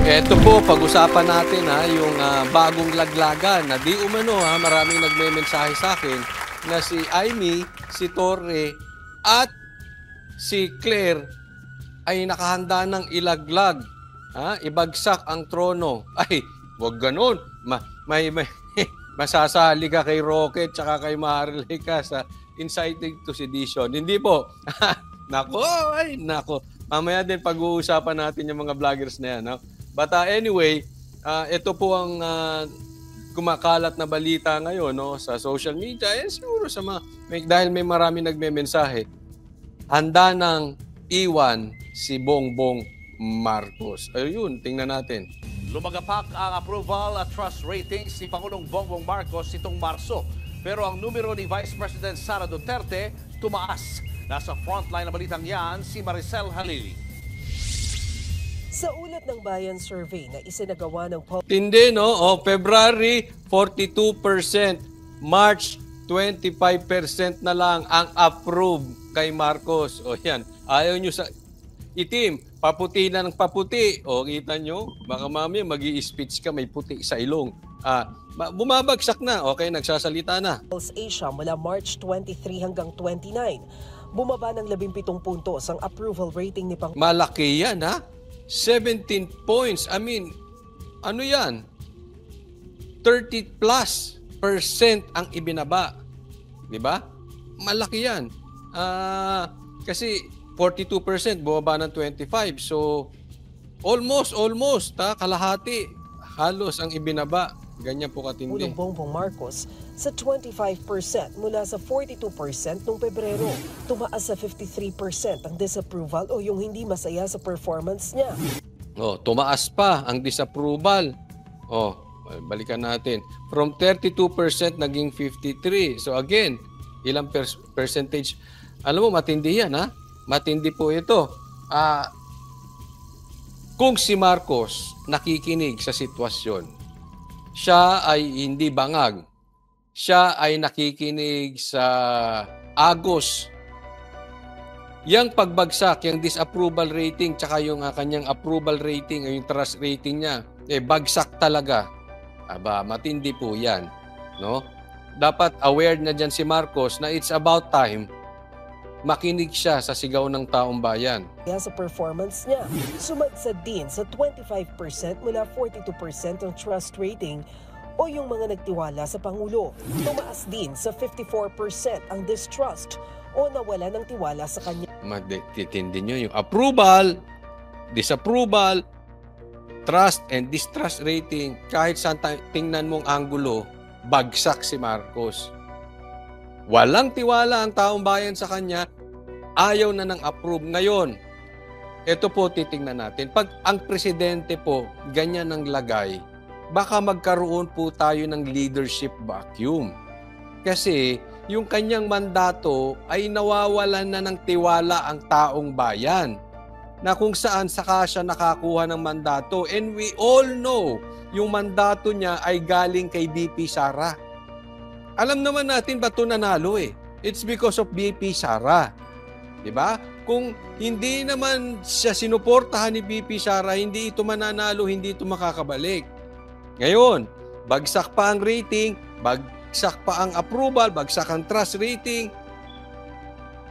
Eto po, pag-usapan natin yung bagong laglagan na di umano maraming nagme-mensahe sa akin na si Amy, si Torre at si Claire ay nakahanda ng ilaglag, ibagsak ang trono. Ay, wag ganon. Masasali ka kay Rocket tsaka kay Maharlika sa inciting to sedition. Hindi po. Nako. Mamaya din pag-uusapan natin yung mga vloggers na yan. No? But anyway, ito po ang kumakalat na balita ngayon sa social media. Siguro sa dahil may marami nagme-mensahe, handa ng iwan si Bongbong Marcos. Ayun, tingnan natin. Lumagapak ang approval at trust ratings ni Pangulong Bongbong Marcos itong Marso. Pero ang numero ni Vice President Sara Duterte tumaas. Nasa frontline na balitang yan, si Maricel Halili. Sa ulat ng Bayan Survey na isinagawa ng Tindi, no? February, 42%. March, 25% na lang ang approve kay Marcos. Yan. Ayaw nyo sa itim. Paputi na ng paputi. Kita nyo? Baka mami, mag-i-speech ka, may puti sa ilong. Bumabagsak na. Okay, nagsasalita na. Asia mula March 23 hanggang 29. Bumaba ng 17 puntos ang approval rating ni Pangulong. Malaki yan, 17 points. I mean, ano yan? 30+% ang ibinaba. Di ba? Malaki yan. Kasi 42% bumaba ng 25. So, almost, kalahati. Halos ang ibinaba. Ganyan po katindi. Pangulong Bongbong Marcos sa 25% mula sa 42% noong Pebrero. Tumaas sa 53% ang disapproval o yung hindi masaya sa performance niya. Tumaas pa ang disapproval. Balikan natin. From 32% naging 53%. So again, ilang percentage? Alam mo, matindi yan, Matindi po ito. Kung si Marcos nakikinig sa sitwasyon, siya ay hindi bangag. Siya ay nakikinig sa agos. Yang pagbagsak, yung disapproval rating, tsaka yung kanyang approval rating, yung trust rating niya, bagsak talaga. Matindi po yan. No? Dapat aware na dyan si Marcos na it's about time makinig siya sa sigaw ng taong bayan. Sa performance niya, sumadsad din sa 25% mula 42% ang trust rating o yung mga nagtiwala sa Pangulo. Tumaas din sa 54% ang distrust o nawala ng tiwala sa kanya. Matitindi nyo yung approval, disapproval, trust and distrust rating. Kahit saan tingnan mong anggulo, bagsak si Marcos. Walang tiwala ang taong bayan sa kanya, ayaw na ng approve. Ngayon, ito po titingnan natin. Pag ang presidente po, ganyan ang lagay, baka magkaroon po tayo ng leadership vacuum. Kasi yung kanyang mandato ay nawawalan na ng tiwala ang taong bayan na kung saan saka siya nakakuha ng mandato. And we all know, yung mandato niya ay galing kay BP Sara. Alam naman natin ba't ito nanalo It's because of BP Sara. Diba? Kung hindi naman siya sinuportahan ni BP Sara, hindi ito mananalo, hindi ito makakabalik. Ngayon, bagsak pa ang rating, bagsak pa ang approval, bagsak ang trust rating.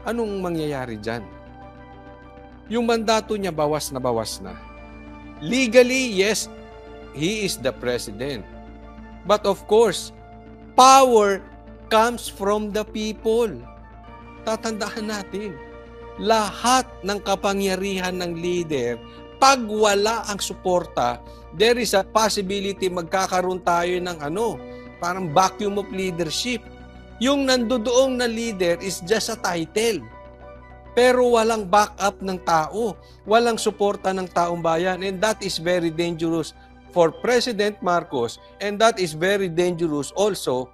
Anong mangyayari dyan? Yung mandato niya bawas na. Legally, yes, he is the president. But of course, power comes from the people. Tatandaan natin, lahat ng kapangyarihan ng leader, pag wala ang suporta, there is a possibility magkakaroon tayo ng parang vacuum of leadership. Yung nandodoong na leader is just a title. Pero walang backup ng tao, walang suporta ng taong bayan, and that is very dangerous for President Marcos, and that is very dangerous also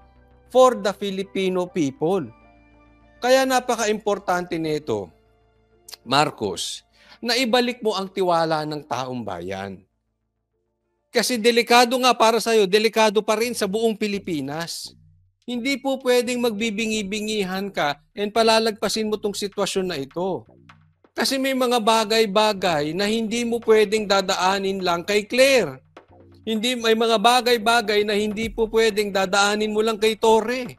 for the Filipino people. Kaya napaka-importante nito, Marcos, na ibalik mo ang tiwala ng taong bayan. Kasi delikado nga para sa'yo, delikado pa rin sa buong Pilipinas. Hindi po pwedeng magbibingi-bingihan ka and palalagpasin mo tong sitwasyon na ito. Kasi may mga bagay-bagay na hindi mo pwedeng dadaanin lang kay Claire. May mga bagay-bagay na hindi po pwedeng dadaanin mo lang kay Torre.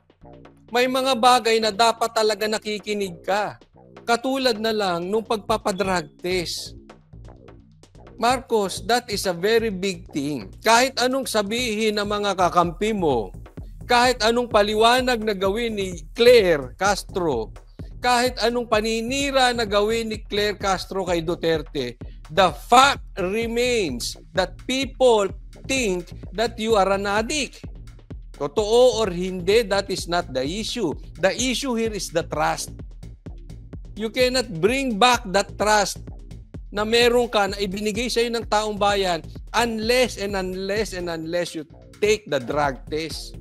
May mga bagay na dapat talaga nakikinig ka. Katulad na lang nung pagpapadrag test. Marcos, that is a very big thing. Kahit anong sabihin ng mga kakampi mo, kahit anong paliwanag na gawin ni Claire Castro, kahit anong paninira na gawin ni Claire Castro kay Duterte, the fact remains that people think that you are an addict. Totoo or hindi, that is not the issue. The issue here is the trust. You cannot bring back that trust na meron ka na ibinigay sa'yo ng taong bayan unless you take the drug test.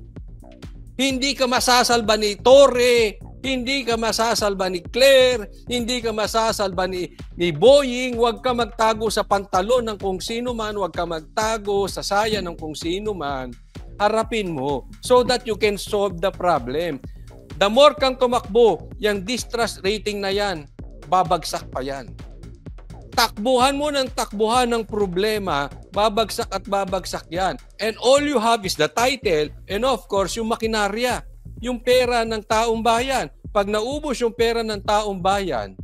Hindi ka masasalba ni Torre, hindi ka masasalba ni Claire, hindi ka masasalba ni Boying. Huwag ka magtago sa pantalon ng kung sino man, huwag ka magtago sa saya ng kung sino man. Harapin mo so that you can solve the problem. The more kang tumakbo, yung distrust rating na yan, babagsak pa yan. Takbuhan mo ng takbuhan ng problema, babagsak at babagsak yan. And all you have is the title and of course yung makinarya, yung pera ng taong bayan. Pag naubos yung pera ng taong bayan,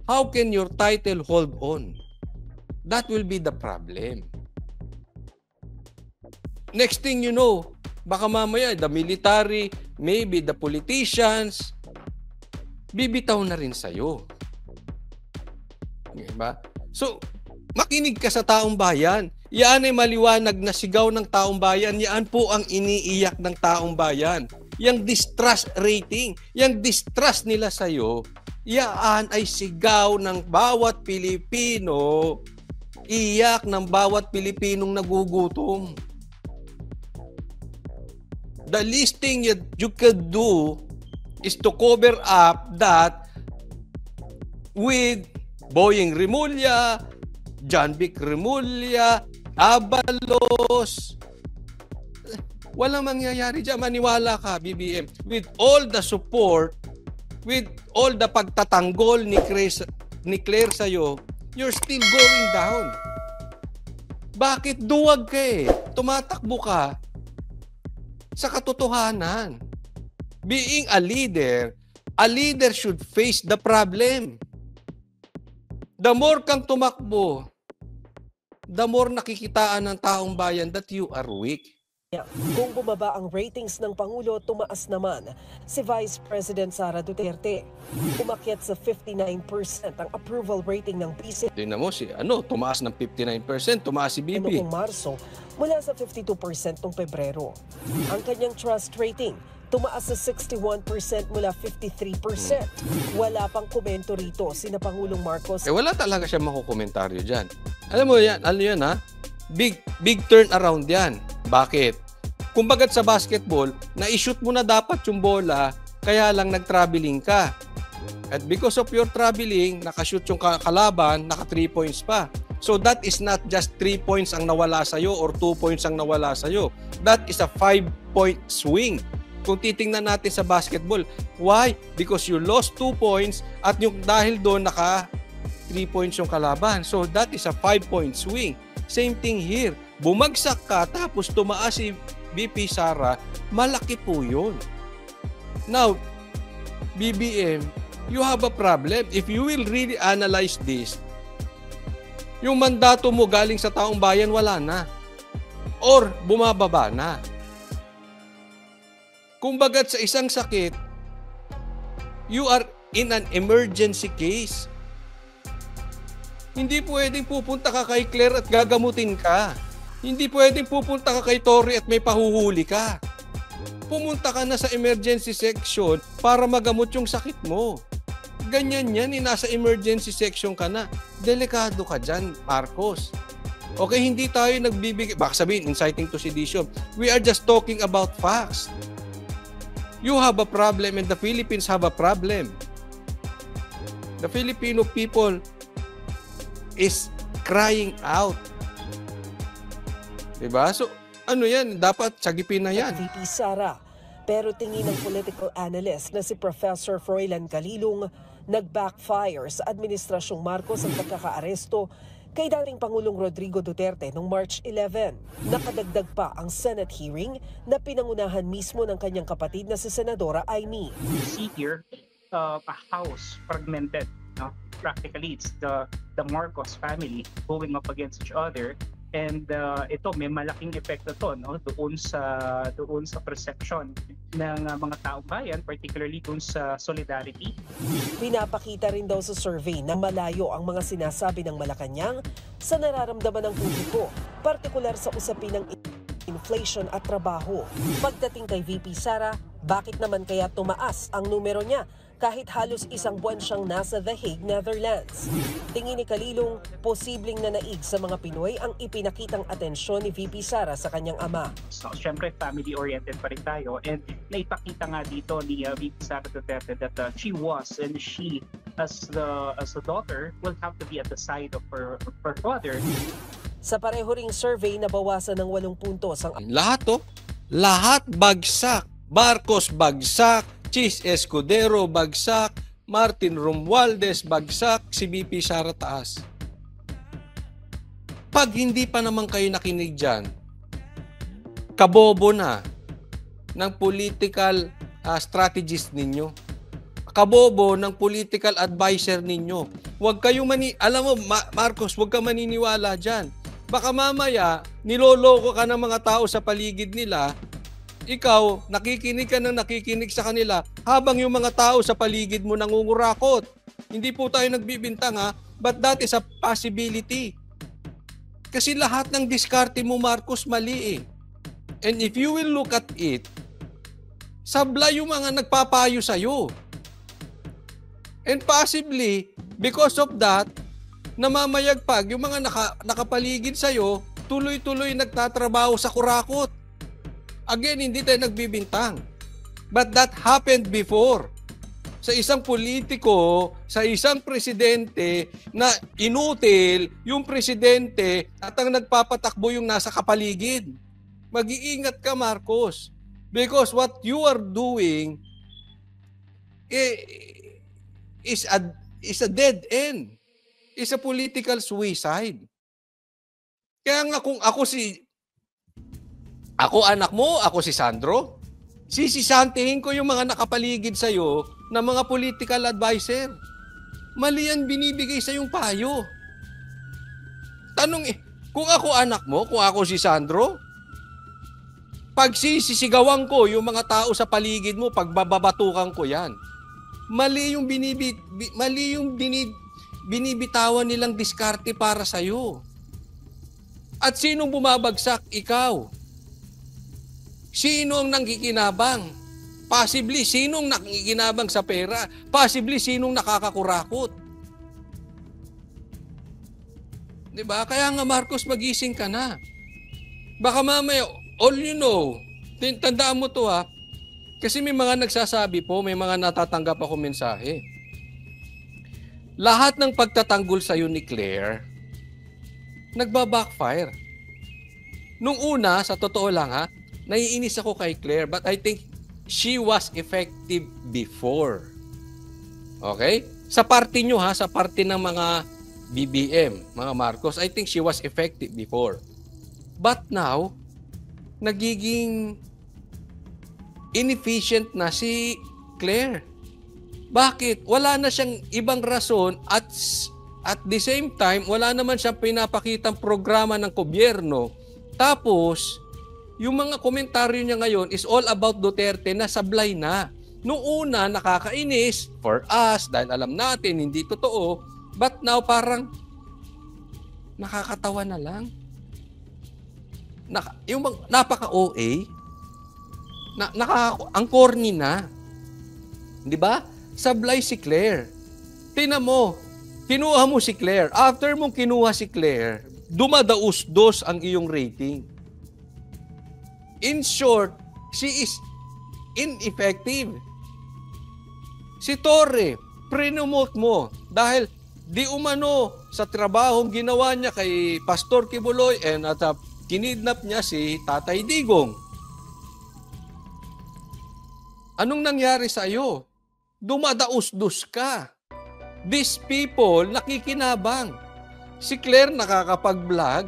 how can your title hold on? That will be the problem. Next thing you know, baka mamaya the military, maybe the politicians, bibitaw na rin sa'yo. Diba? So, makinig ka sa taong bayan. Yan ay maliwanag na sigaw ng taong bayan. Yan po ang iniiyak ng taong bayan. Yang distrust rating, yang distrust nila sa'yo, yan ay sigaw ng bawat Pilipino, iyak ng bawat Pilipinong nagugutom. The least thing you could do is to cover up that with Boying Rimulya, John Vic Rimulya, Abalos. Walang mangyayari dyan. Maniwala ka, BBM. With all the support, with all the pagtatanggol ni Claire sa'yo, you're still going down. Bakit duwag ka eh? Tumatakbo ka sa katotohanan. Being a leader should face the problem. The more kang tumakbo, the more nakikitaan ng taong bayan that you are weak. Kung bumaba ang ratings ng Pangulo, tumaas naman si Vice President Sara Duterte. Umakyat sa 59% ang approval rating ng vice. Tingnan mo tumaas ng 59%, tumaas si Bibi. Noong Marso, mula sa 52% noong Pebrero. Ang kanyang trust rating, tumaas sa 61% mula 53%. Wala pang komento rito sina Pangulong Marcos. Wala talaga siya makukomentaryo dyan. Alam mo yan, ha? Big turnaround yan. Bakit? Kumbagat sa basketball, na-shoot mo na dapat yung bola, kaya lang nag-traveling ka. At because of your traveling, nakashoot yung kalaban, naka 3 points pa. So that is not just 3 points ang nawala sa'yo or 2 points ang nawala sa'yo. That is a 5-point swing. Kung titingnan natin sa basketball, why? Because you lost 2 points at yung dahil doon naka 3 points yung kalaban. So that is a 5-point swing. Same thing here. Bumagsak ka tapos tumaas si BP Sara, malaki po yun. Now, BBM, you have a problem. If you will really analyze this, yung mandato mo galing sa taong bayan, wala na. Or bumababa na. Kumbagat sa isang sakit, you are in an emergency case. Hindi pwedeng pupunta ka kay Claire at gagamutin ka. Hindi pwedeng pupunta ka kay Torre at may pahuhuli ka. Pumunta ka na sa emergency section para magamot yung sakit mo. Ganyan yan, nasa emergency section ka na. Delikado ka dyan, Marcos. Okay, hindi tayo nagbibigay, baka sabihin, inciting to sedition. We are just talking about facts. You have a problem and the Philippines have a problem. The Filipino people is crying out. Diba? So, yan? Dapat sagipin na yan. VP Sara. Pero tingin ng political analyst na si Professor Froilan Calilong, Nag-backfire sa Administrasyong Marcos ang pagkakaaresto kay dating Pangulong Rodrigo Duterte noong March 11. Nakadagdag pa ang Senate hearing na pinangunahan mismo ng kanyang kapatid na si Senadora Amy. You see here a house fragmented. No? Practically, it's the Marcos family going up against each other. And ito may malaking epekto to, no, doon sa perception ng mga taong bayan, particularly doon sa solidarity. Pinapakita rin daw sa survey na malayo ang mga sinasabi ng Malacanang sa nararamdaman ng publiko, partikular sa usapin ng inflation at trabaho. Pagdating kay VP Sara, bakit naman kaya tumaas ang numero niya kahit halos isang buwan siyang nasa The Hague, Netherlands? Tingin ni Kalilong, posibleng nanaig sa mga Pinoy ang ipinakitang atensyon ni VP Sara sa kanyang ama. So, syempre, family-oriented pa rin tayo. And naipakita nga dito ni VP Sara Duterte that she was and she, as the daughter, will have to be at the side of her father. Sa pareho ring survey, nabawasan ng 8 puntos ang Lahat bagsak. Marcos bagsak. Chis Escudero bagsak, Martin Romualdez bagsak, si VP Sara taas. Pag hindi pa naman kayo nakinig dyan, kabobo na ng political strategist ninyo. Kabobo ng political advisor ninyo. Huwag kayong alam mo, Marcos, huwag ka maniniwala dyan. Baka mamaya, niloloko ka ng mga tao sa paligid nila. Ikaw, nakikinig ka ng nakikinig sa kanila habang yung mga tao sa paligid mo nangungurakot. Hindi po tayo nagbibintang ha, but that is a possibility. Kasi lahat ng diskarte mo, Marcos, mali eh. And if you will look at it, sablay yung mga nagpapayo sa'yo. And possibly, because of that, namamayagpag yung mga nakapaligid sa'yo, tuloy-tuloy nagtatrabaho sa kurakot. Again, hindi tayo nagbibintang. But that happened before. Sa isang politiko, sa isang presidente na inutil yung presidente at ang nagpapatakbo yung nasa kapaligid. Mag-iingat ka, Marcos. Because what you are doing is a dead end. Is a political suicide. Kaya nga kung ako anak mo, ako si Sandro, sisisantihin ko yung mga nakapaligid sa'yo na mga political advisor. Mali yan binibigay sa yung payo. Tanong kung ako anak mo, kung ako si Sandro, pag sisisigawan ko yung mga tao sa paligid mo, pag bababatukan ko yan, mali yung binibitawan nilang diskarte para sa'yo. At sinong bumabagsak? Ikaw. Sino ang nangkikinabang? Possibly, sinong nakikinabang sa pera? Possibly, sinong nakakakurakot? Diba? Kaya nga, Marcos, magising ka na. Baka mamaya, all you know, tandaan mo to ha, kasi may mga nagsasabi po, may mga natatanggap ako mensahe. Lahat ng pagtatanggol sa'yo ni Claire, nagbabackfire. Nung una, sa totoo lang ha, naiinis ako kay Claire, but I think she was effective before. Okay? Sa party nyo ha, sa party ng mga BBM, mga Marcos, I think she was effective before. But now, nagiging inefficient na si Claire. Bakit? Wala na siyang ibang rason at the same time, wala naman siyang pinapakitang programa ng gobyerno. Tapos, yung mga komentaryo niya ngayon is all about Duterte na sablay na. Noong una, nakakainis for us dahil alam natin hindi totoo. But now, parang nakakatawa na lang. Yung napaka-OA, ang corny na. Di ba? Sablay si Claire. Tingnan mo, kinuha mo si Claire. After mong kinuha si Claire, dumadaus-dos ang iyong rating. In short, she is ineffective. Si Torre, pre-promote mo dahil di umano sa trabahong ginawa niya kay Pastor Kibuloy at kinidnap niya si Tatay Digong. Anong nangyari sa iyo? Dumadaus-dus ka. These people nakikinabang. Si Claire nakakapag-vlog,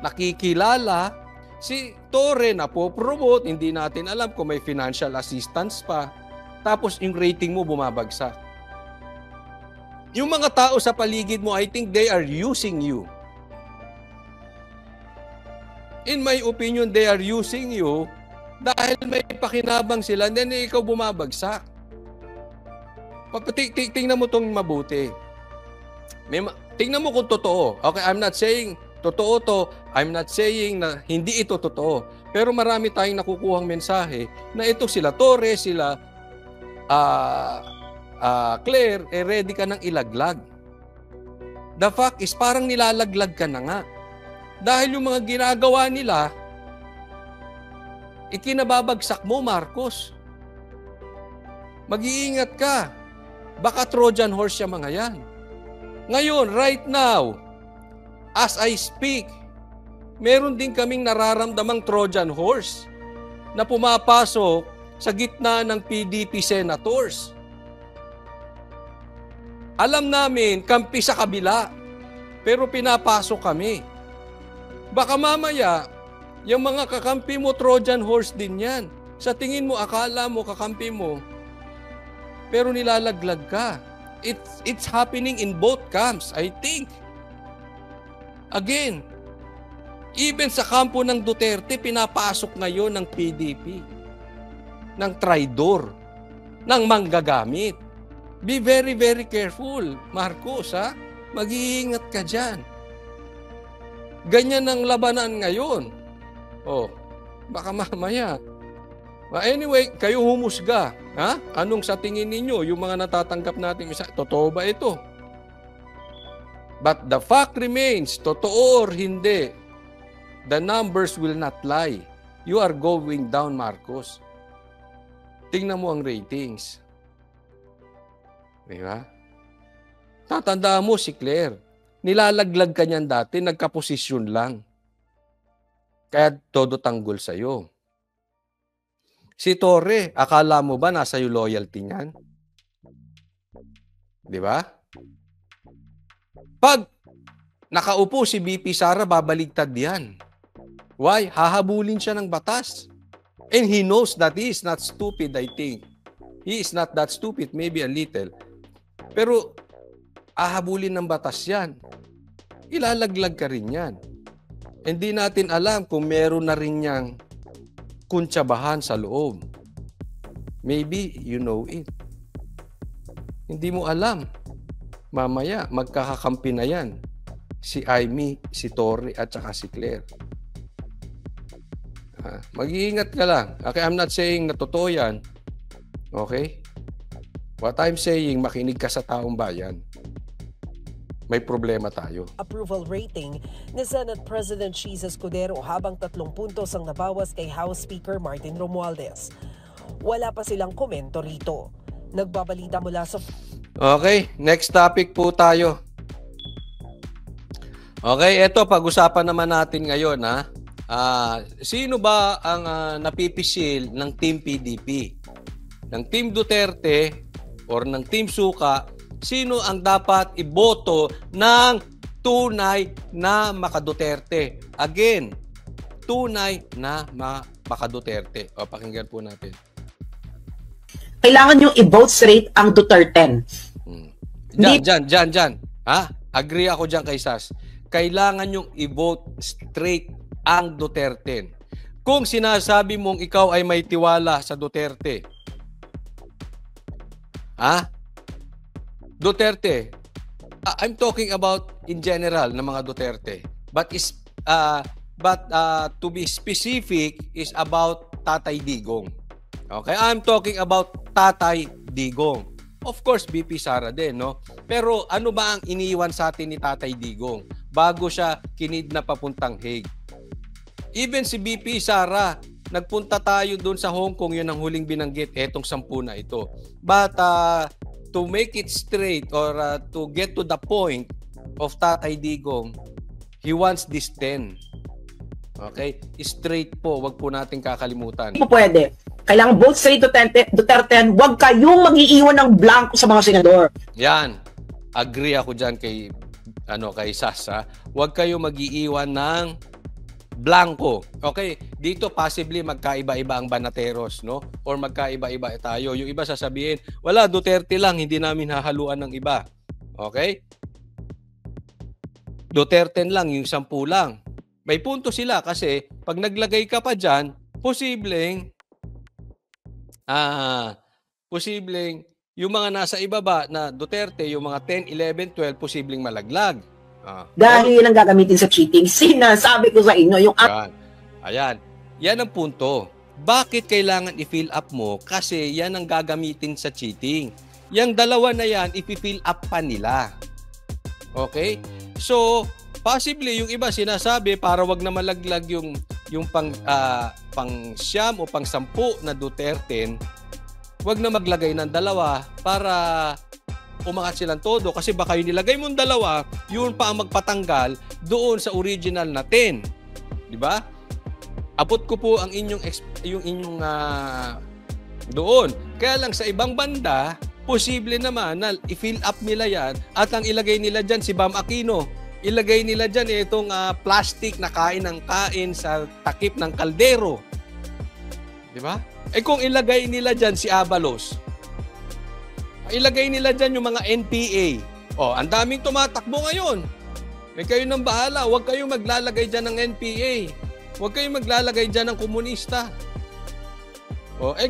nakikilala. Si Torre napopromote, hindi natin alam kung may financial assistance pa. Tapos yung rating mo bumabagsak. Yung mga tao sa paligid mo, I think they are using you. In my opinion, they are using you dahil may pakinabang sila, then ikaw bumabagsak. Tingnan mo itong mabuti. Tingnan mo kung totoo. Okay, I'm not saying totoo to. I'm not saying na hindi ito totoo. Pero marami tayong nakukuhang mensahe na ito sila Torres, sila Claire, ready ka nang ilaglag. The fact is, parang nilalaglag ka na nga. Dahil yung mga ginagawa nila, ikinababagsak mo, Marcos. Mag-iingat ka. Baka Trojan horse yung mga yan. Ngayon, right now, as I speak, meron din kaming nararamdamang Trojan horse na pumapasok sa gitna ng PDP senators. Alam namin, kampi sa kabila, pero pinapasok kami. Baka mamaya, yung mga kakampi mo, Trojan horse din yan. Sa tingin mo, akala mo, kakampi mo, pero nilalaglag ka. It's happening in both camps, I think. Again, even sa kampo ng Duterte, pinapasok ngayon ng PDP, ng traidor, ng manggagamit. Be very, very careful, Marcos, ha? Mag-iingat ka dyan. Ganyan ang labanan ngayon. Oh, baka mamaya. Anyway, kayo humusga. Ha? Anong sa tingin ninyo, yung mga natatanggap natin, totoo ba ito? But the fact remains, totoo or hindi, the numbers will not lie. You are going down, Marcos. Tingnan mo ang ratings. Diba? Tatandaan mo si Claire. Nilalaglag ka niyan dati, nagkaposisyon lang. Kaya todo tanggol sa'yo. Si Torre, akala mo ba nasa iyo loyalty niyan? Di ba? Pag nakaupo si BP Sara, babaligtad yan. Why? Hahabulin siya ng batas. And he knows that he is not stupid, I think. He is not that stupid, maybe a little. Pero, hahabulin ng batas yan. Ilalaglag ka rin yan. Hindi natin alam kung meron na rin niyang kuntsabahan sa loob. Maybe you know it. Hindi mo alam. Mamaya, magkakakampi na yan. Si Amy, si Torre, at saka si Claire. Mag-iingat ka lang. Okay, I'm not saying na totoo yan. Okay? What I'm saying, makinig ka sa taong bayan. May problema tayo. Approval rating ni Senate President Cheese Escudero habang 3 puntos ang nabawas kay House Speaker Martin Romualdez. Wala pa silang komento rito. Nagbabalita mula sa... Okay, next topic po tayo. Okay, eto pag-usapan naman natin ngayon, ha. Sino ba ang napipisil ng Team PDP? Ng Team Duterte or ng Team Suka? Sino ang dapat iboto ng tunay na maka-Duterte? Again, tunay na maka-Duterte. O, pakinggan po natin. Kailangan yung i-vote straight ang Duterte. Diyan. Ha? Agree ako dyan kay Sas. Kailangan yung i-vote straight ang Duterte. Kung sinasabi mong ikaw ay may tiwala sa Duterte, Duterte, I'm talking about in general ng mga Duterte, but to be specific is about Tatay Digong. Okay, I'm talking about Tatay Digong. Of course, BP Sara din, no? Pero ano ba ang iniwan sa atin ni Tatay Digong bago siya kinidnap papuntang Hague? Even si BP Sara, nagpunta tayo doon sa Hong Kong, yun ang huling binanggit, etong 10 na ito. But to make it straight or to get to the point of Tatay Digong, he wants this 10. Okay? Straight po, wag po natin kakalimutan. Hindi po pwede. Kailangan vote straight Duterte, huwag kayong mag-iiwan ng blanco sa mga senador. Yan. agree ako dyan kay Sasa, huwag kayo mag-iiwan ng blanco. Okay, dito possibly magkaiba-iba ang banateros, no? Or magkaiba-iba tayo. Yung iba sasabihin, wala, Duterte lang, hindi namin hahaluan ng iba. Okay? Duterte lang, yung 10 lang. May punto sila kasi pag naglagay ka pa dyan, posibleng yung mga nasa ibaba na Duterte, yung mga 10, 11, 12, posibleng malaglag. Dahil yun ang gagamitin sa cheating. Sinasabi ko sa inyo, yung Ayan. Yan ang punto. Bakit kailangan i-fill up mo? Kasi yan ang gagamitin sa cheating. Yang dalawa na yan, i-fill up pa nila. Okay? So, possibly, yung iba sinasabi para wag na malaglag yung pang 9 o pang 10 na Duterte, wag na maglagay ng 2 para umangat silang todo. Kasi baka yung nilagay mong 2, yun pa ang magpatanggal doon sa original na 10. Di ba? Abot ko po ang inyong doon. Kaya lang sa ibang banda, posible naman na i-fill up nila yan at ang ilagay nila dyan si Bam Aquino. Ilagay nila dyan itong plastic na kain ng kain sa takip ng kaldero. Di ba? Kung ilagay nila dyan si Abalos, ilagay nila dyan yung mga NPA. Ang daming tumatakbo ngayon. Kayo nang bahala. Huwag kayong maglalagay dyan ng NPA. Huwag kayong maglalagay dyan ng komunista.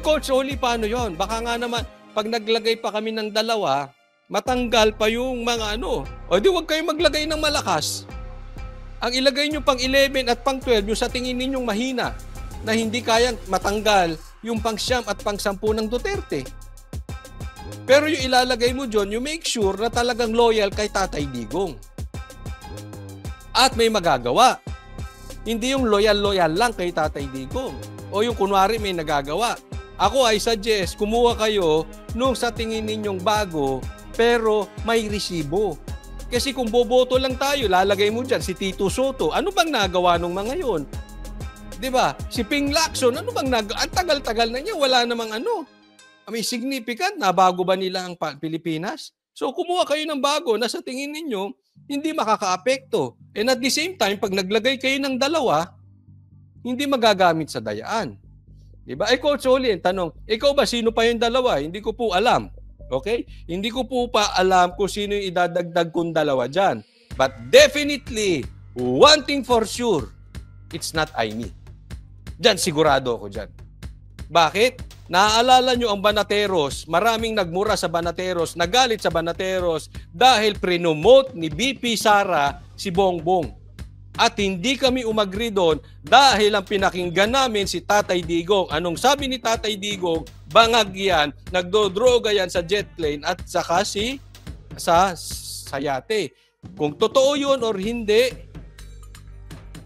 Coach Oli, paano yon? Baka nga naman, pag naglagay pa kami ng 2, matanggal pa yung mga di huwag kayong maglagay ng malakas. Ang ilagay nyo pang 11 at pang 12, yung sa tingin ninyong mahina, na hindi kayang matanggal yung pang 9 at pang 10 ng Duterte. Pero yung ilalagay mo dyan, you make sure na talagang loyal kay Tatay Digong. At may magagawa. Hindi yung loyal lang kay Tatay Digong. O yung kunwari may nagagawa. Ako I suggest, kumuha kayo nung sa tingin ninyong bago, pero may resibo. Kasi kung boboto lang tayo, lalagay mo dyan si Tito Soto. Ano bang nagawa nung mga yon? Diba? Si Ping Lacson, ano bang ang tagal-tagal na niya, wala namang may significant na bago ba nila ang Pilipinas? So kumuha kayo ng bago na sa tingin ninyo, hindi makakaapekto. And at the same time, pag naglagay kayo ng 2, hindi magagamit sa dayaan. Diba? Coach Oli, tanong, ikaw ba sino pa yung 2? Hindi ko po alam. Okay? Hindi ko po pa alam kung sino yung idadagdag kong 2 dyan. But definitely, one thing for sure, it's not Aimee. Diyan, sigurado ako dyan. Bakit? Naaalala nyo ang Banateros, maraming nagmura sa Banateros, nagalit sa Banateros dahil prinomote ni BP Sara si Bongbong. At hindi kami umagri doon dahil ang pinakinggan namin si Tatay Digong. Anong sabi ni Tatay Digong? Bangag yan, nagdodroga yan sa jet plane at saka sa yate. Kung totoo yun or hindi,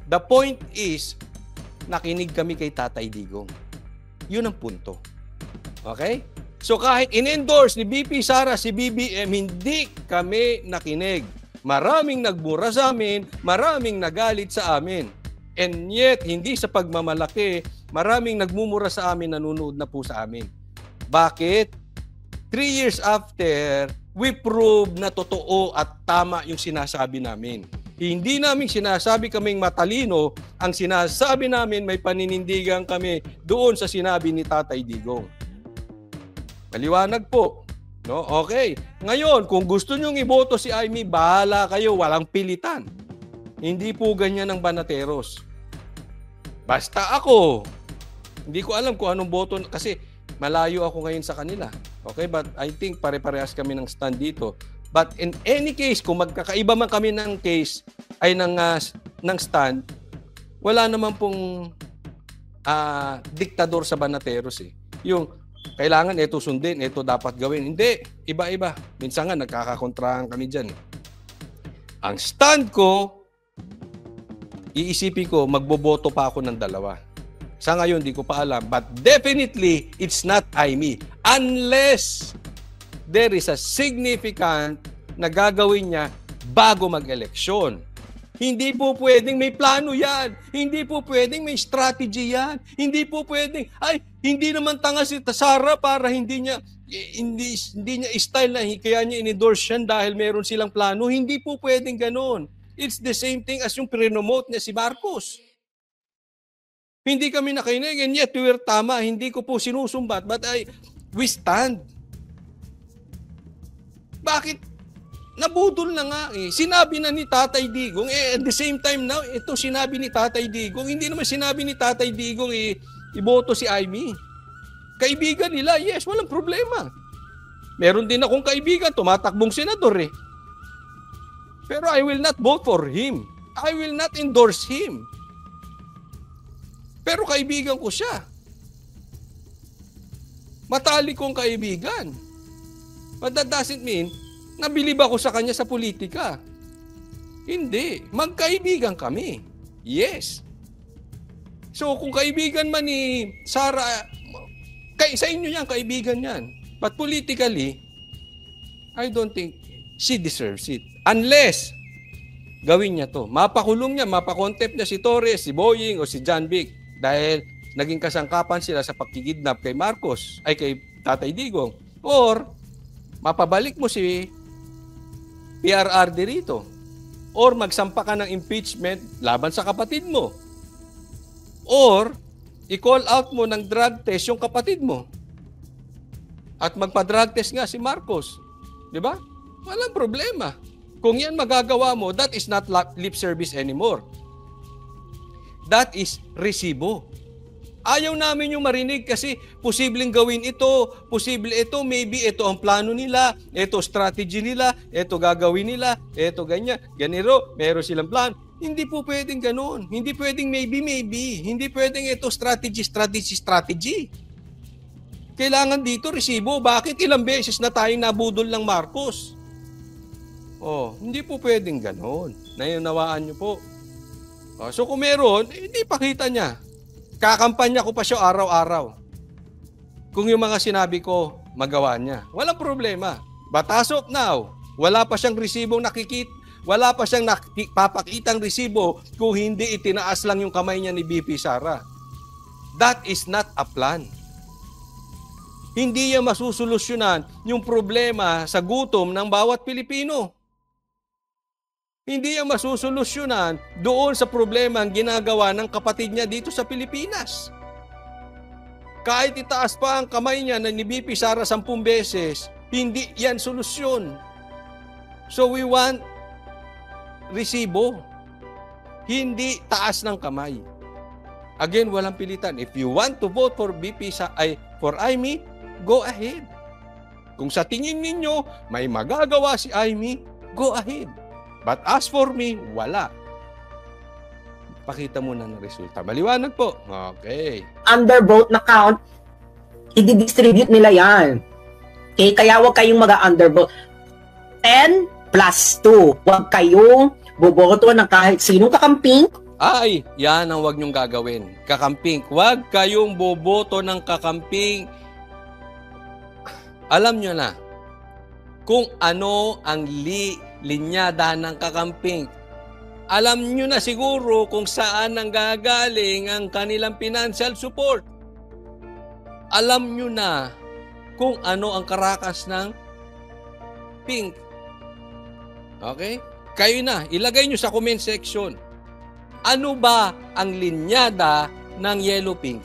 the point is, nakinig kami kay Tatay Digong. Yun ang punto. Okay? So kahit in-endorse ni BP Sara si BBM, hindi kami nakinig. Maraming nagmura sa amin, maraming nagalit sa amin. And yet, hindi sa pagmamalaki, maraming nagmumura sa amin, nanonood na po sa amin. Bakit? 3 years after, we prove na totoo at tama yung sinasabi namin. Hindi namin sinasabi kaming matalino, ang sinasabi namin may paninindigan kami doon sa sinabi ni Tatay Digong. Maliwanag po. No? Okay. Ngayon, kung gusto nyong iboto si Aimee, bahala kayo, walang pilitan. Hindi po ganyan ang Banateros. Basta ako, hindi ko alam kung anong boto, kasi malayo ako ngayon sa kanila. Okay, but I think pare-parehas kami ng stand dito. But in any case, kung magkakaiba man kami ng case ay ng stand, wala naman pong diktador sa Banateros eh. Yung kailangan ito sundin, ito dapat gawin. Hindi, iba-iba. Minsan nga nagkakakontrahan kami diyan. Ang stand ko, iisipin ko, magboboto pa ako ng 2. Sa ngayon, di ko pa alam. But definitely, it's not Aimee. Unless there is a significant na gagawin niya bago mag-eleksyon. Hindi po pwedeng may plano yan. Hindi po pwedeng may strategy yan. Hindi po pwedeng, hindi naman tanga si Sara para hindi niya hindi niya style na kaya niya in-endorse yan dahil meron silang plano. Hindi po pwedeng ganun. It's the same thing as yung pre-promote niya si Marcos. Hindi kami nakinig and yet we were tama. Hindi ko po sinusumbat but we stand. Bakit? Nabudol na nga eh. Sinabi na ni Tatay Digong, at the same time now, ito sinabi ni Tatay Digong, hindi naman sinabi ni Tatay Digong iboto si Amy. Kaibigan nila, yes, walang problema. Meron din akong kaibigan, tumatakbong senador eh. Pero I will not vote for him. I will not endorse him. Pero kaibigan ko siya. Matalik kong kaibigan. But that doesn't mean, nabilib ako sa kanya sa politika. Hindi. Magkaibigan kami. Yes. So kung kaibigan man ni Sara, sa inyo yan, kaibigan yan. But politically, I don't think she deserves it. Unless, gawin niya to. Mapakulong niya, mapakontempt niya si Torres, si Boying, o si John Vic. Dahil naging kasangkapan sila sa pagkikidnap kay Marcos, ay kay Tatay Digong. Or, mapabalik mo si PRRD rito. Or, magsampa ka ng impeachment laban sa kapatid mo. Or, i-call out mo ng drug test yung kapatid mo. At magpa-drug test nga si Marcos. Di ba? Walang problema. Kung yan magagawa mo, that is not lip service anymore. That is resibo. Ayaw namin yung marinig kasi posibleng gawin ito, posible ito, maybe ito ang plano nila, ito strategy nila, ito gagawin nila, ito ganyan. Ganito, meron silang plan. Hindi po pwedeng ganun. Hindi pwedeng maybe. Hindi pwedeng ito strategy. Kailangan dito resibo. Bakit ilang beses na tayong nabudol ng Marcos? Hindi po pwedeng ganun. Naunawaan niyo po. So kung meron, hindi pakita niya. Kakampanya ko pa siya araw-araw. Kung yung mga sinabi ko, magawa niya. Walang problema. But as of now, wala pa siyang resibong nakikita. Wala pa siyang papakitang resibo kung hindi itinaas lang yung kamay niya ni BP Sara. That is not a plan. Hindi niya masusolusyonan yung problema sa gutom ng bawat Pilipino. Hindi niya masusolusyonan doon sa problema ang ginagawa ng kapatid niya dito sa Pilipinas. Kahit itaas pa ang kamay niya na ni BP Sara 10 beses, hindi yan solusyon. So we want resibo. Hindi taas ng kamay. Again, walang pilitan. If you want to vote for for Amy, go ahead. Kung sa tingin ninyo may magagawa si Amy, go ahead. But as for me, wala. Pakita muna ng resulta. Maliwanag po. Okay. Undervote na count, i-distribute nila yan. Okay? Kaya huwag kayong mag-undervote. 10 plus 2. Huwag kayong boboto ng kahit sinong kakamping. Ay, yan ang huwag niyong gagawin. Kakamping. Huwag kayong boboto ng kakamping. Alam niyo na kung ano ang linyada ng kakamping. Alam niyo na siguro kung saan ang gagaling ang kanilang financial support. Alam niyo na kung ano ang karakas ng pink. Okay? Kayo na, ilagay nyo sa comment section. Ano ba ang linyada ng yellow pink?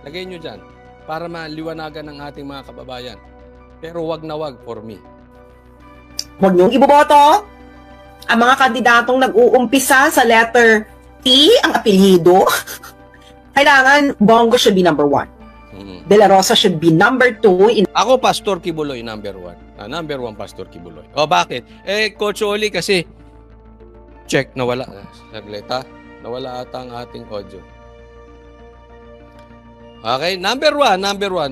Lagay nyo dyan para maliwanagan ng ating mga kababayan. Pero wag na wag for me. Huwag niyong iboboto. Ang mga kandidatong nag-uumpisa sa letter T, ang apelyido, kailangan Bongo should be number 1. De La Rosa should be number 2. Ako, Pastor Kibuloy, number 1. Number 1, Pastor Kibuloy. Bakit? Coach Oli, kasi check, nawala. Saglit ha. Nawala ata ang ating audio. Okay, number 1.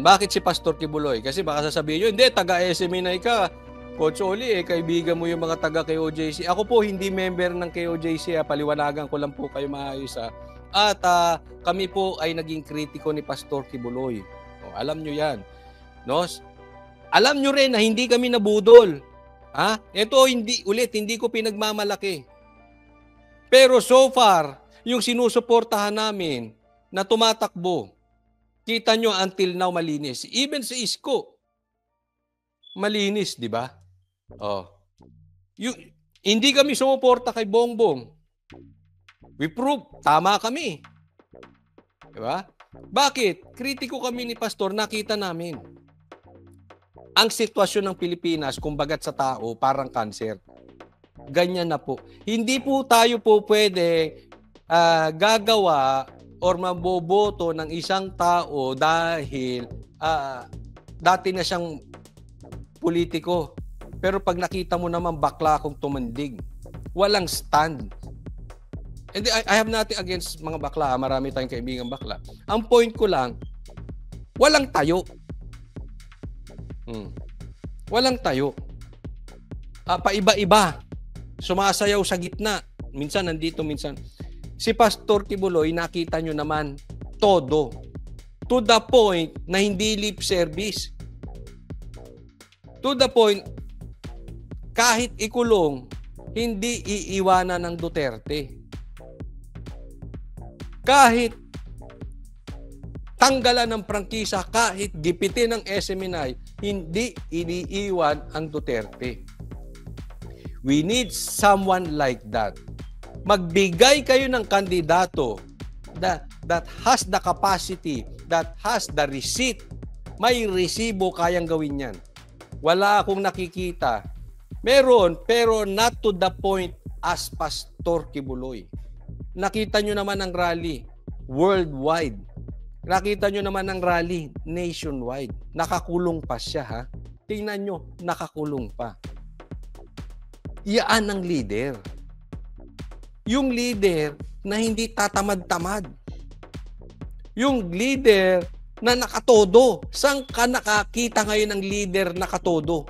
Bakit si Pastor Kibuloy? Kasi baka sasabihin nyo, hindi, taga-SMNI ka. Coach Oli, kaibigan mo yung mga taga-KOJC. Ako po, hindi member ng KOJC. Paliwanagan ko lang po kayo maayos. At kami po ay naging kritiko ni Pastor Kibuloy. Alam nyo yan. No? Alam nyo rin na hindi kami nabudol. Ito, hindi ko pinagmamalaki. Pero so far, yung sinusuportahan namin na tumatakbo, kita nyo until now malinis. Even sa Isko, Malinis, di ba? Oh. Hindi kami sumuporta kay Bongbong. We prove, tama kami. Di ba? Bakit? Kritiko kami ni Pastor, nakita namin. Ang sitwasyon ng Pilipinas, kumbagat sa tao, parang cancer. Ganyan na po. Hindi po tayo po pwede gagawa or maboboto ng isang tao dahil dati na siyang politiko. Pero pag nakita mo naman bakla akong tumandig, walang stand. And I have nothing against mga bakla. Marami tayong kaibigan bakla. Ang point ko lang, walang tayo. Walang tayo. Paiba-iba. Sumasayaw sa gitna. Minsan nandito, minsan. Si Pastor Kibuloy, nakita nyo naman, todo. To the point na hindi lip service. To the point, kahit ikulong, hindi iiwanan ng Duterte. Kahit tanggalan ng prangkisa, kahit gipitin ng SMNI, hindi iniiwan ang Duterte. We need someone like that. Magbigay kayo ng kandidato that has the capacity, that has the receipt. May resibo, kayang gawin yan. Wala akong nakikita. Meron, pero not to the point as Pastor Kibuloy. Nakita nyo naman ang rally worldwide. Nakita nyo naman ang rally nationwide. Nakakulong pa siya, ha? Tingnan nyo, nakakulong pa. Iyan ang leader. Yung leader na hindi tatamad-tamad. Yung leader na nakatodo. Saan ka nakakita ngayon ng leader nakatodo?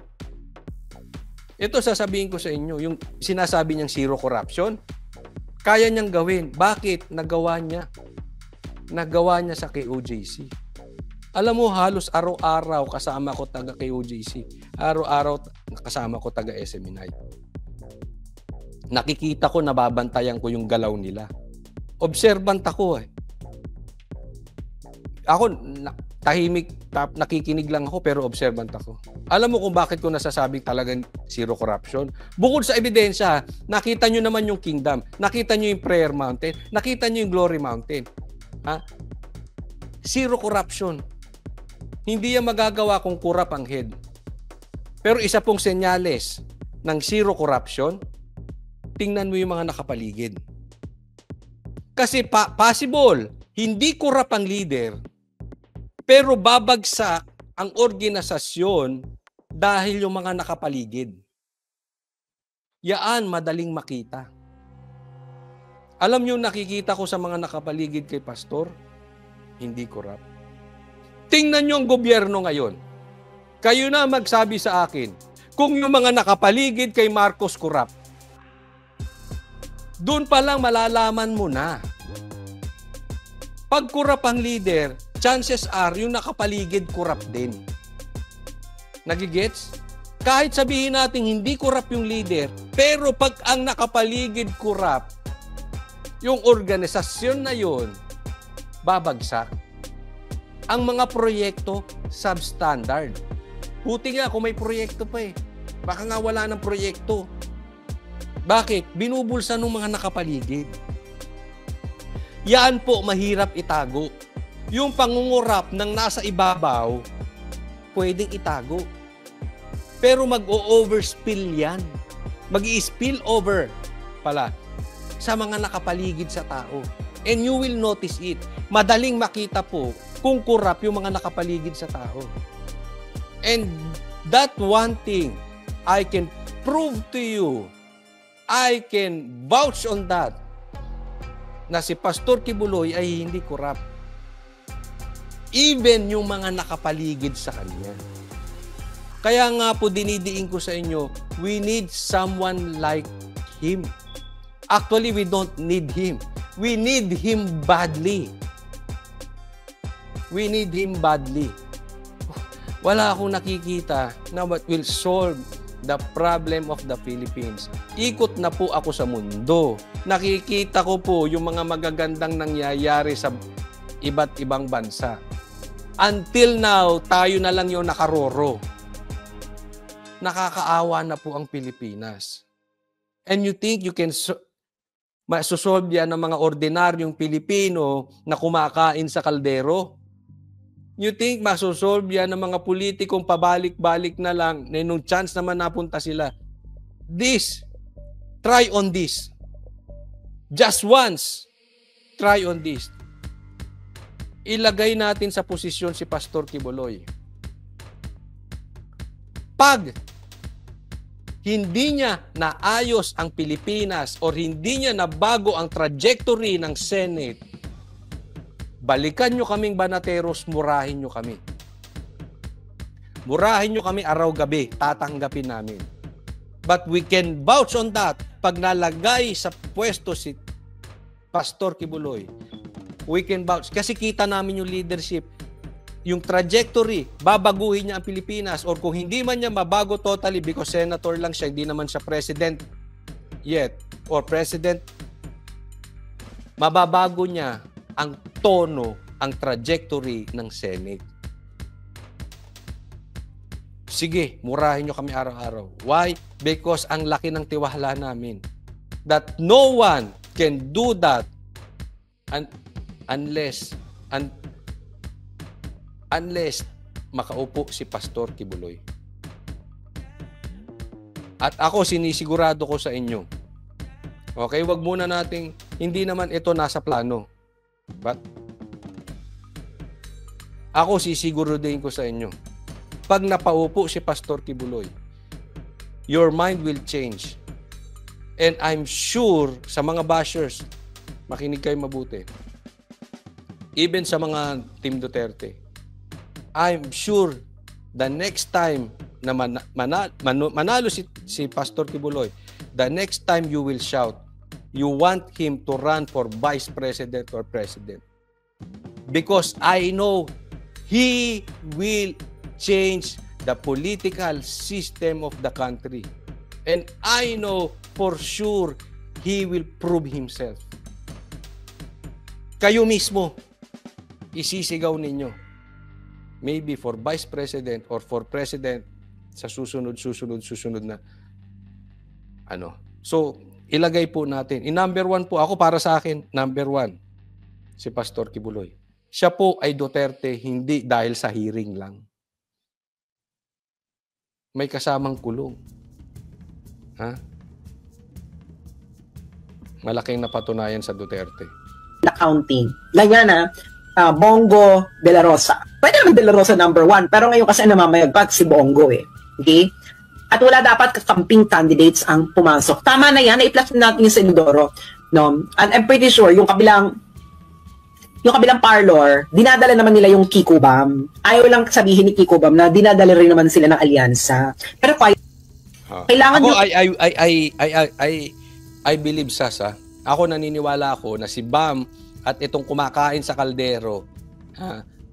Ito sasabihin ko sa inyo, yung sinasabi niyang zero corruption, kaya niyang gawin. Bakit? Nagawa niya. Nagawa niya sa KOJC. Alam mo, halos araw-araw kasama ko taga KOJC. Araw-araw kasama ko taga SMNI. Nakikita ko, nababantayan ko yung galaw nila. Observant ako eh. Ako, tahimik, nakikinig lang ako pero observant ako. Alam mo kung bakit ko nasasabing talagang zero corruption? Bukod sa ebidensya, nakita nyo naman yung kingdom, nakita nyo yung prayer mountain, nakita nyo yung glory mountain. Ha? Zero corruption. Hindi yan magagawa kung kurap ang head. Pero isa pong senyales ng zero corruption, tingnan mo yung mga nakapaligid. Kasi possible, hindi kurap ang leader, pero babagsak ang organisasyon dahil yung mga nakapaligid. Yaan madaling makita. Alam niyo, nakikita ko sa mga nakapaligid kay Pastor, hindi korap. Tingnan niyo ang gobyerno ngayon. Kayo na magsabi sa akin, kung yung mga nakapaligid kay Marcos korap, doon pa lang malalaman mo na. Pag korap ang leader, chances are yung nakapaligid korap din. Nagigets? Kahit sabihin natin hindi korap yung leader, pero pag ang nakapaligid korap, yung organisasyon na yun, babagsak. Ang mga proyekto, substandard. Buti nga kung may proyekto pa eh. Baka nga wala ng proyekto. Bakit? Binubulsa ng mga nakapaligid. Yan po mahirap itago. Yung pangungurap ng nasa ibabaw, pwedeng itago. Pero mag-o-overspill yan. Mag-i-spill over pala sa mga nakapaligid sa tao. And you will notice it. Madaling makita po kung kurap yung mga nakapaligid sa tao. And that one thing, I can prove to you, I can vouch on that, na si Pastor Kibuloy ay hindi kurap. Even yung mga nakapaligid sa kanya. Kaya nga po dinidiin ko sa inyo, we need someone like him. Actually, we don't need him. We need him badly. We need him badly. Wala akong nakikita na what will solve the problem of the Philippines. Ikot na po ako sa mundo. Nakikita ko po yung mga magagandang nangyayari sa iba't ibang bansa. Until now, tayo na lang yung nakaroro. nakakaawa na po ang Pilipinas. And you think you can masusolve yan ng mga ordinaryong Pilipino na kumakain sa kaldero? You think masusolve yan ng mga politikong pabalik-balik na lang na nung chance naman napunta sila? Try on this. Just once, try on this. Ilagay natin sa posisyon si Pastor Quiboloy. Pag hindi niya naayos ang Pilipinas or hindi niya nabago ang trajectory ng Senate, balikan nyo kaming banateros, murahin nyo kami. Murahin nyo kami araw-gabi, tatanggapin namin. But we can vouch on that. Pag nalagay sa pwesto si Pastor Quiboloy, we can vouch. Kasi kita namin yung leadership, yung trajectory, babaguhin niya ang Pilipinas, or kung hindi man niya mabago totally because senator lang siya, hindi naman siya president yet, or president, mababago niya ang tono, ang trajectory ng Senate. Sige, murahin nyo kami araw-araw. Why? Because ang laki ng tiwala namin that no one can do that unless makaupo si Pastor Quiboloy. At ako, sinisigurado ko sa inyo. Okay, wag muna nating, hindi naman ito nasa plano. But, ako sisiguruhin ko sa inyo. Pag napaupo si Pastor Quiboloy, your mind will change. And I'm sure sa mga bashers, makinig kayo mabuti. Even sa mga Team Duterte, I'm sure the next time na manalo si Pastor Quiboloy, the next time you will shout, you want him to run for Vice President or President. Because I know he will change the political system of the country. And I know for sure he will prove himself. Kayo mismo, isisigaw ninyo. Maybe for Vice President or for President sa susunod na ano. So, ilagay po natin. Number 1 po, ako para sa akin, number 1, si Pastor Quiboloy. Siya po ay Duterte, hindi dahil sa hearing lang. May kasamang kulong. Ha? Malaking napatunayan sa Duterte. Accounting. Ganyan Bongo de la Rosa. Pwede naman de la Rosa number 1, pero ngayon kasi namamayagpag si Bongo Okay? At wala dapat kakamping candidates ang pumasok. Tama na yan, na-i-plus natin yung Senadoro. No? And I'm pretty sure, yung kabilang parlor, dinadala naman nila yung Kiko Bam. Ayaw lang sabihin ni Kiko Bam na dinadala rin naman sila ng alyansa. Pero kailangan ako, I believe, Sasa. Ako naniniwala ako na si Bam at itong kumakain sa kaldero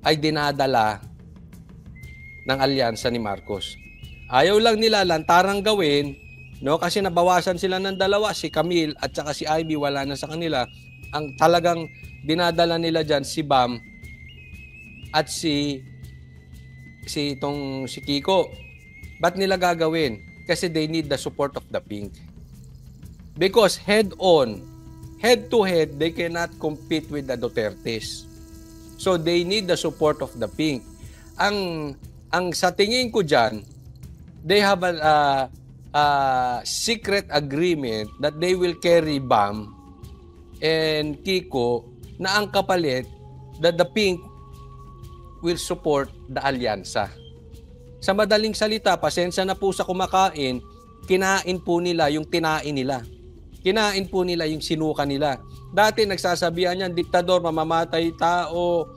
ay dinadala ng alyansa ni Marcos. Ayaw lang nila lantarang gawin, no? Kasi nabawasan sila ng 2, si Camille at saka si Ivy, wala na sa kanila. Ang talagang dinadala nila dyan, si Bam at si Kiko. Ba't nila gagawin? Kasi they need the support of the Pink. Because head to head, they cannot compete with the Dutertes. So they need the support of the Pink. Ang sa tingin ko dyan, they have a secret agreement that they will carry Bam and Kiko na ang kapalit that the Pink will support the alyansa. Sa madaling salita, pasensya na po sa kumakain, kinain po nila yung tinain nila. Kinain po nila yung sinuka nila. Dati nagsasabihan yan, diktador, mamamatay tao,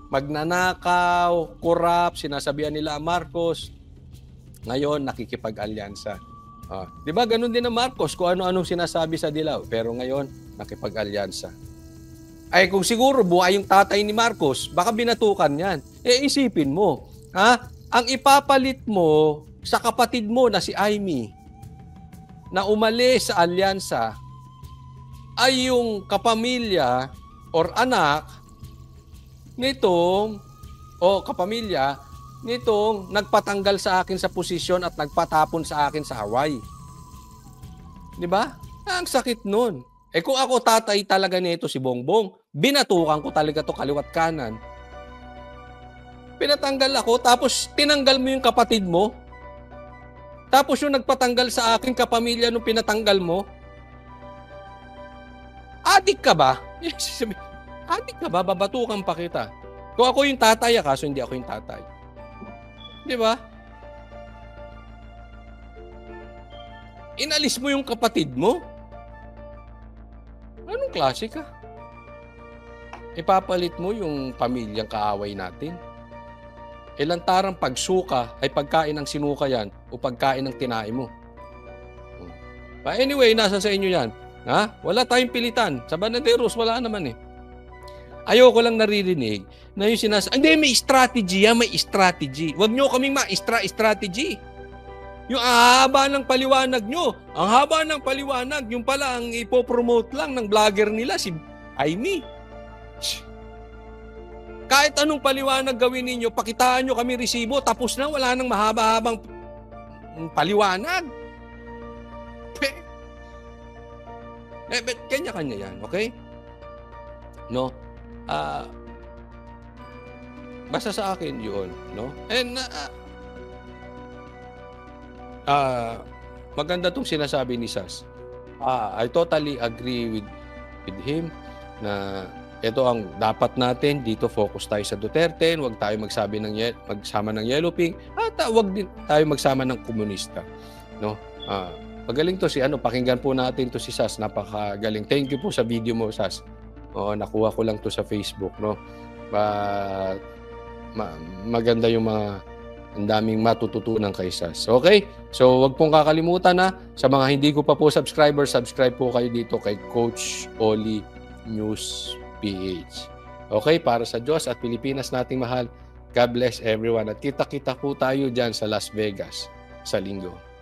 magnanakaw, corrupt, sinasabihan nila Marcos. Ngayon, nakikipag-alyansa. Di ba, ganun din ang Marcos, kung ano-anong sinasabi sa dilaw. Pero ngayon, nakipag-alyansa. Ay, kung siguro buhay yung tatay ni Marcos, baka binatukan yan. Isipin mo, ang ipapalit mo sa kapatid mo na si Amy, na umalis sa alyansa, ay yung kapamilya or anak nitong, kapamilya nitong nagpatanggal sa akin sa posisyon at nagpatapon sa akin sa Hawaii. Di ba? Ang sakit nun. Eh kung ako tatay talaga nito si Bongbong, binatukan ko talaga to kaliwat kanan. Pinatanggal ako, tapos tinanggal mo yung kapatid mo. Tapos yung nagpatanggal sa akin kapamilya nung pinatanggal mo. Adik ka ba? Adik ka ba? Babatukan pa kita. Kung ako yung tatay, kaso hindi ako yung tatay. Di ba? Inalis mo yung kapatid mo. Anong klase ka? Ipapalit mo yung pamilyang kaaway natin. Ilantarang pagsuka ay pagkain ng sinuka yan o pagkain ng tinae mo. But anyway, nasa sa inyo yan. Ha? Wala tayong pilitan. Sa Banaderos, wala naman eh. Ayoko lang naririnig na yung hindi, may strategy yan, may strategy. Huwag nyo kaming strategy. Yung haba ng paliwanag nyo. Ang haba ng paliwanag, yung pala ang ipopromote lang ng vlogger nila, si Aimee. Kahit anong paliwanag gawin ninyo, pakitaan nyo kami resibo, tapos na, wala nang mahaba-habang paliwanag. But kanya-kanya yan, okay? No? Basta sa akin yun, no? And maganda tong sinasabi ni Sas. I totally agree with him na ito ang dapat natin dito, focus tayo sa Duterte, huwag tayo magsama ng Yellow Pink, at huwag din tayo magsama ng komunista, no? Magaling to pakinggan po natin to si Sas, napakagaling. Thank you po sa video mo, Sas. Nakuha ko lang to sa Facebook, no? Maganda yung ang daming matututunan kay Sas. Okay? So, wag pong kakalimutan sa mga hindi ko pa po subscribe po kayo dito kay Coach Oli News PH. Okay? Para sa Diyos at Pilipinas nating mahal, God bless everyone. At kita-kita po tayo dyan sa Las Vegas sa Linggo.